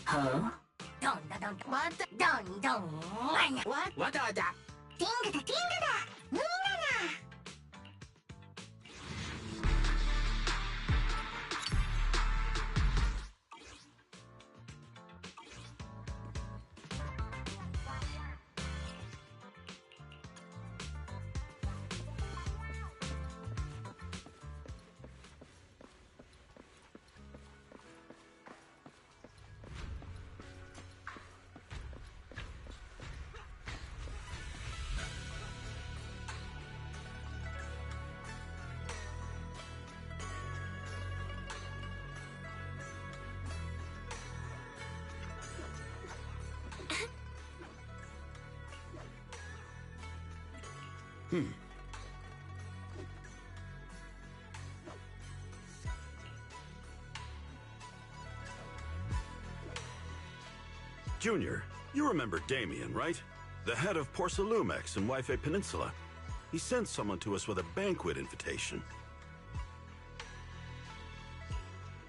Huh? What? What are that? Junior, you remember Damien, right? The head of Porcelumex in Wi-Fi Peninsula. He sent someone to us with a banquet invitation.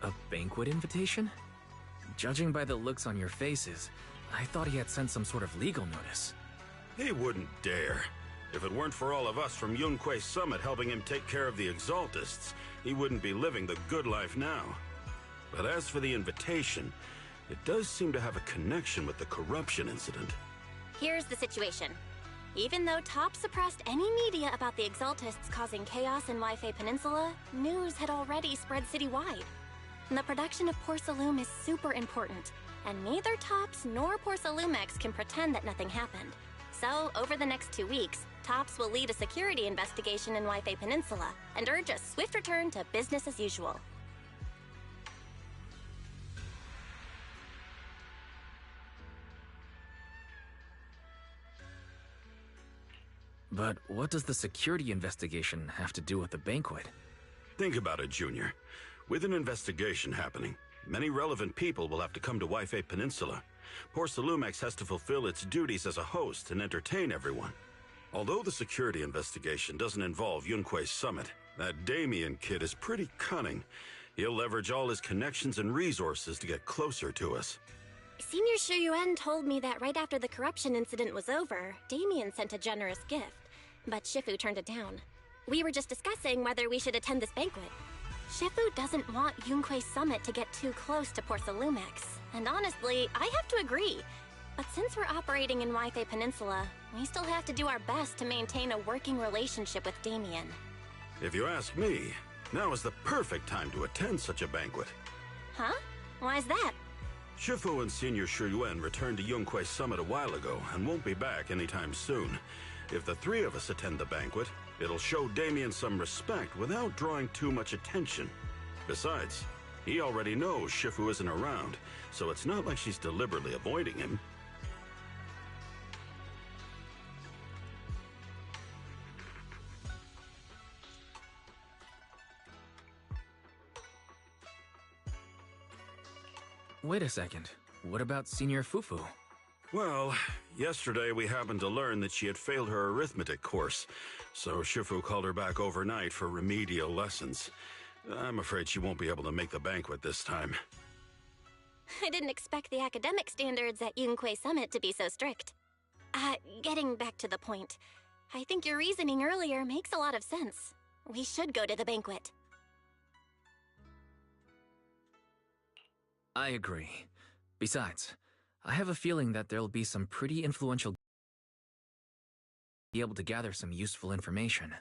A banquet invitation? Judging by the looks on your faces, I thought he had sent some sort of legal notice. He wouldn't dare. If it weren't for all of us from Yunquei Summit helping him take care of the Exaltists, he wouldn't be living the good life now. But as for the invitation, it does seem to have a connection with the corruption incident. Here's the situation. Even though Top suppressed any media about the Exaltists causing chaos in Wi-Fi Peninsula, news had already spread citywide. The production of Porcelume is super important, and neither Tops nor Porcelumex can pretend that nothing happened. So, over the next 2 weeks, Tops will lead a security investigation in Wi-Fi Peninsula and urge a swift return to business as usual. But what does the security investigation have to do with the banquet? Think about it, Junior. With an investigation happening, many relevant people will have to come to Wi-Fi Peninsula. Porcelumex has to fulfill its duties as a host and entertain everyone. Although the security investigation doesn't involve Yunquei Summit, that Damien kid is pretty cunning. He'll leverage all his connections and resources to get closer to us. Senior Shuyuan told me that right after the corruption incident was over, Damien sent a generous gift, but Shifu turned it down. We were just discussing whether we should attend this banquet. Shifu doesn't want Yunquei Summit to get too close to Porcelumex, and honestly, I have to agree. But since we're operating in Wi-Fi Peninsula, we still have to do our best to maintain a working relationship with Damien. If you ask me, now is the perfect time to attend such a banquet. Huh? Why is that? Shifu and Senior Shuyuan returned to Yunquei Summit a while ago and won't be back anytime soon. If the three of us attend the banquet, it'll show Damien some respect without drawing too much attention. Besides, he already knows Shifu isn't around, so it's not like she's deliberately avoiding him. Wait a second. What about Senior Fufu? Well, yesterday we happened to learn that she had failed her arithmetic course, so Shifu called her back overnight for remedial lessons. I'm afraid she won't be able to make the banquet this time. I didn't expect the academic standards at Yunquei Summit to be so strict. Getting back to the point, I think your reasoning earlier makes a lot of sense. We should go to the banquet. I agree. Besides, I have a feeling that there'll be some pretty influential be able to gather some useful information.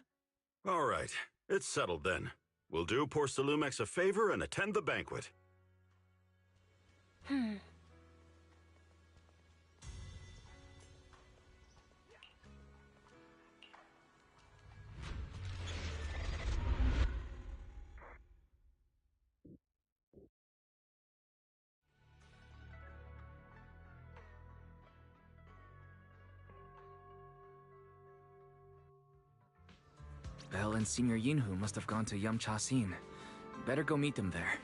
All right, it's settled then. We'll do Porcelumex a favor and attend the banquet. Belle and Senior Yinhu must have gone to Yamcha-sin. Better go meet them there.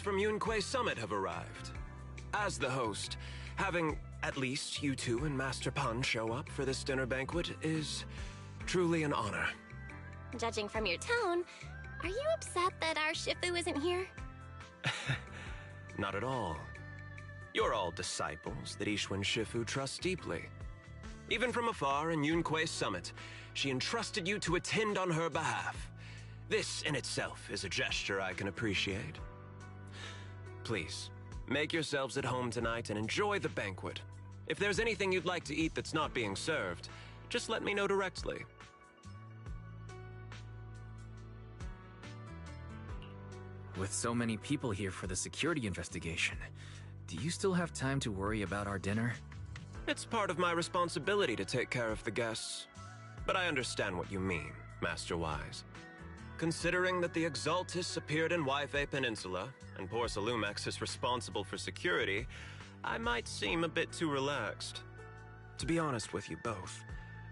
From Yunquay Summit have arrived. As the host, having at least you two and Master Pan show up for this dinner banquet is truly an honor. Judging from your tone, are you upset that our Shifu isn't here? Not at all. You're all disciples that Ishwin Shifu trusts deeply. Even from afar in Yunquay Summit, she entrusted you to attend on her behalf. This in itself is a gesture I can appreciate. Please, make yourselves at home tonight and enjoy the banquet. If there's anything you'd like to eat that's not being served, just let me know directly. With so many people here for the security investigation, do you still have time to worry about our dinner? It's part of my responsibility to take care of the guests. But I understand what you mean, Master Wise. Considering that the Exaltis appeared in Yfe Peninsula, and poor Salumex is responsible for security, I might seem a bit too relaxed. To be honest with you both,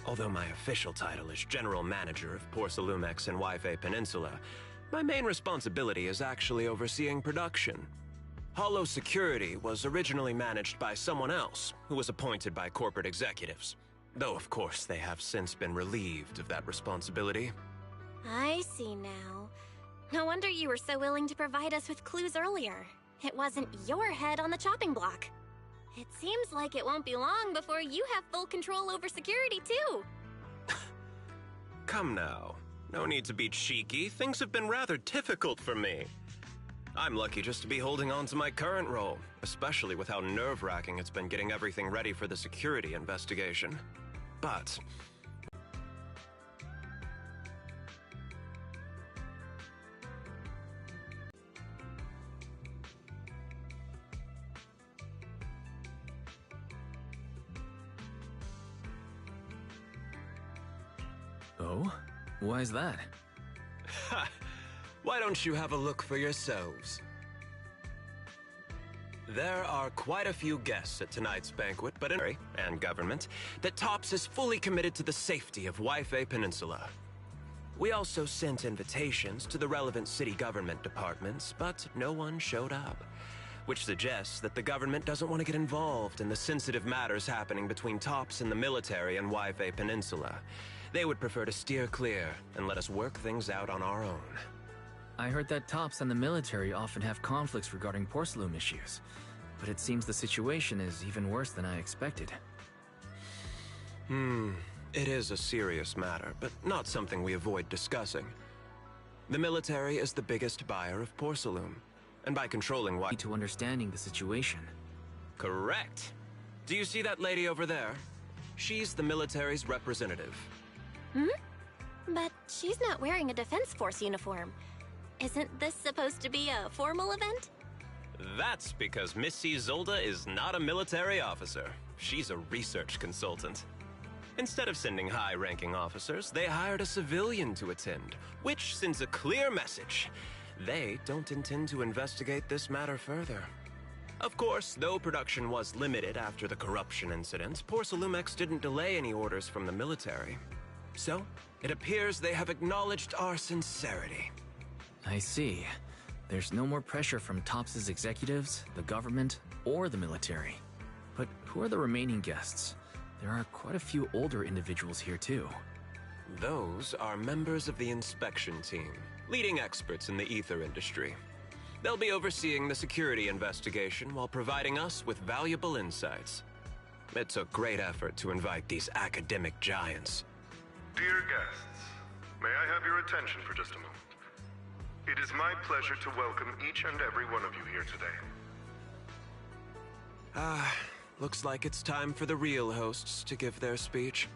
although my official title is General Manager of Porsalumex and Yfe Peninsula, my main responsibility is actually overseeing production. Hollow Security was originally managed by someone else, who was appointed by corporate executives. Though, of course, they have since been relieved of that responsibility. I see now. No wonder you were so willing to provide us with clues earlier. It wasn't your head on the chopping block. It seems like it won't be long before you have full control over security, too. Come now. No need to be cheeky. Things have been rather difficult for me. I'm lucky just to be holding on to my current role, especially with how nerve-wracking it's been getting everything ready for the security investigation. But Oh? Why is that? ha! Why don't you have a look for yourselves? There are quite a few guests at tonight's banquet, but and government, that TOPS is fully committed to the safety of Wi-Fi Peninsula. We also sent invitations to the relevant city government departments, but no one showed up, which suggests that the government doesn't want to get involved in the sensitive matters happening between TOPS and the military and Wi-Fi Peninsula. They would prefer to steer clear and let us work things out on our own. I heard that TOPS and the military often have conflicts regarding porcelain issues, but it seems the situation is even worse than I expected. It is a serious matter, but not something we avoid discussing. The military is the biggest buyer of porcelain, and by controlling To understanding the situation. Correct. Do you see that lady over there? She's the military's representative. But she's not wearing a Defense Force uniform. Isn't this supposed to be a formal event? That's because Missy Zolda is not a military officer. She's a research consultant. Instead of sending high-ranking officers, they hired a civilian to attend, which sends a clear message. They don't intend to investigate this matter further. Of course, though production was limited after the corruption incident, Porcelumex didn't delay any orders from the military. So, it appears they have acknowledged our sincerity. I see. There's no more pressure from TOPS's executives, the government, or the military. But who are the remaining guests? There are quite a few older individuals here too. Those are members of the inspection team, leading experts in the ether industry. They'll be overseeing the security investigation while providing us with valuable insights. It took great effort to invite these academic giants. Dear guests, may I have your attention for just a moment? It is my pleasure to welcome each and every one of you here today. Looks like it's time for the real hosts to give their speech.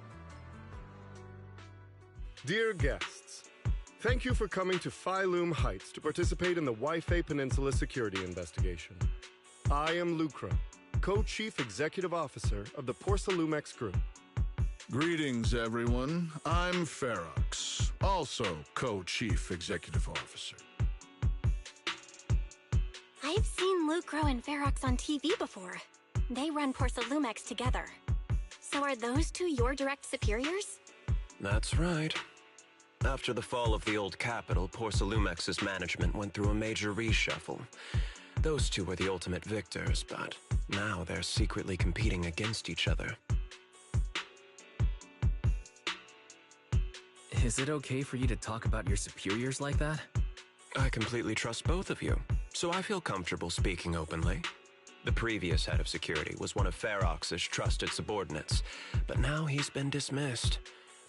Dear guests, thank you for coming to Phyloom Heights to participate in the Wi-Fi Peninsula security investigation. I am Lucra, Co-Chief Executive Officer of the Porcelumex Group. Greetings, everyone. I'm Ferox, also Co-Chief Executive Officer. I've seen Lucro and Ferox on TV before. They run Porcelumex together. So are those two your direct superiors? That's right. After the fall of the old capital, Porcelumex's management went through a major reshuffle. Those two were the ultimate victors, but now they're secretly competing against each other. Is it okay for you to talk about your superiors like that? I completely trust both of you, so I feel comfortable speaking openly. The previous head of security was one of Ferox's trusted subordinates, but now he's been dismissed.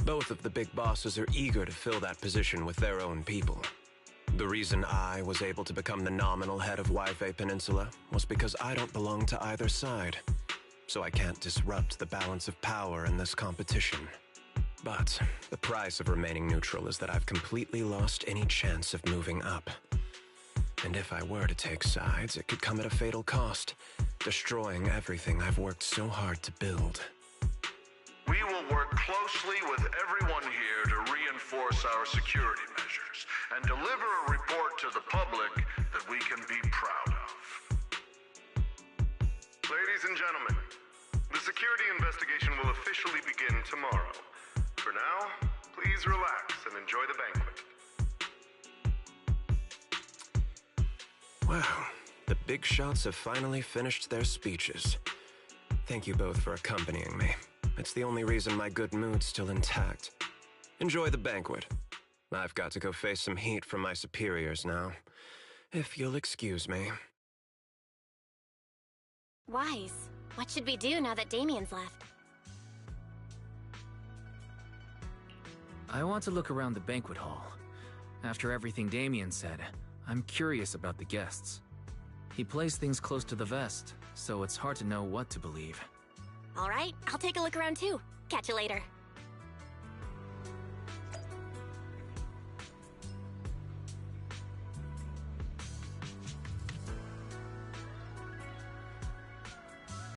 Both of the big bosses are eager to fill that position with their own people. The reason I was able to become the nominal head of Wi-Fi Peninsula was because I don't belong to either side, so I can't disrupt the balance of power in this competition. But the price of remaining neutral is that I've completely lost any chance of moving up. And if I were to take sides, it could come at a fatal cost, destroying everything I've worked so hard to build. We will work closely with everyone here to reinforce our security measures and deliver a report to the public that we can be proud of. Ladies and gentlemen, the security investigation will officially begin tomorrow. For now, please relax and enjoy the banquet. Wow, the big shots have finally finished their speeches. Thank you both for accompanying me. It's the only reason my good mood's still intact. Enjoy the banquet. I've got to go face some heat from my superiors now. If you'll excuse me. Wise, what should we do now that Damien's left? I want to look around the banquet hall. After everything Damien said, I'm curious about the guests. He plays things close to the vest, so it's hard to know what to believe. All right, I'll take a look around too. Catch you later.